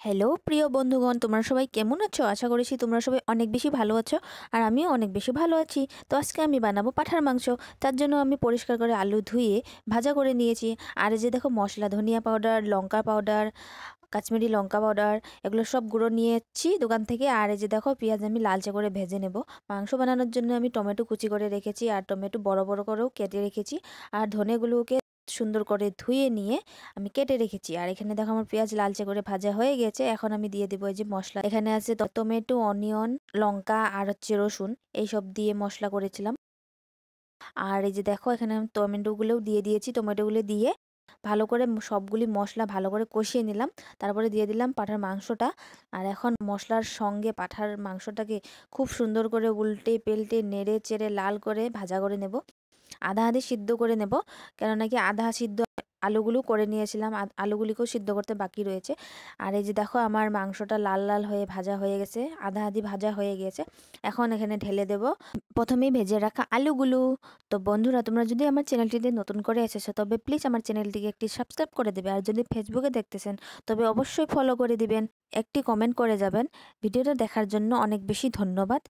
Hello প্রিয় বন্ধুগণ, তোমরা সবাই কেমন আছো? আশা করেছি তোমরা সবাই অনেক বেশি ভালো আছো, আর আমিও অনেক বেশি ভালো আছি। তো আজকে আমি বানাবো পাঁঠার মাংস। তার জন্য আমি পরিষ্কার করে আলু ধুয়ে ভাজা করে নিয়েছি। আর এই যে দেখো মশলা, ধনিয়া পাউডার, লঙ্কা পাউডার, কাশ্মীরি লঙ্কা পাউডার, এগুলো সব গুঁড়ো নিয়েছি দোকান থেকে। আর এই যে দেখো পেঁয়াজ আমি লালচে করে ভেজে নেব। মাংস বানানোর জন্য আমি টমেটো কুচি করে রেখেছি, আর টমেটো বড় বড় করেও কেটে রেখেছি। আর ধনেগুলোকে সুন্দর করে ধুয়ে নিয়ে আমি কেটে রেখেছি। আর এখানে দেখো আমার পেঁয়াজ লালচে করে ভাজা হয়ে গেছে। এখন আমি দিয়ে দেবো এই যে মশলা। এখানে আছে টমেটো, অনিয়ন, লঙ্কা আর হচ্ছে রসুন, এইসব দিয়ে মশলা করেছিলাম। আর এই যে দেখো এখানে আমি টমেটোগুলোও দিয়ে দিয়েছি। টমেটোগুলো দিয়ে ভালো করে সবগুলি মশলা ভালো করে কষিয়ে নিলাম। তারপরে দিয়ে দিলাম পাঁঠার মাংসটা। আর এখন মশলার সঙ্গে পাঁঠার মাংসটাকে খুব সুন্দর করে উল্টে পেল্টে নেড়ে চেড়ে লাল করে ভাজা করে নেব। আধা আধি সিদ্ধ করে নেব, কেন নাকি আধা সিদ্ধ আলুগুলো করে নিয়েছিলাম, আলুগুলিকেও সিদ্ধ করতে বাকি রয়েছে। আর এই যে দেখো আমার মাংসটা লাল লাল হয়ে ভাজা হয়ে গেছে, আধা আধি ভাজা হয়ে গেছে। এখন এখানে ঢেলে দেব প্রথমেই ভেজে রাখা আলুগুলো। তো বন্ধুরা, তোমরা যদি আমার চ্যানেলটিতে নতুন করে এসেছো তবে প্লিজ আমার চ্যানেলটিকে একটি সাবস্ক্রাইব করে দেবে। আর যদি ফেসবুকে দেখতেছেন তবে অবশ্যই ফলো করে দিবেন, একটি কমেন্ট করে যাবেন। ভিডিওটা দেখার জন্য অনেক বেশি ধন্যবাদ।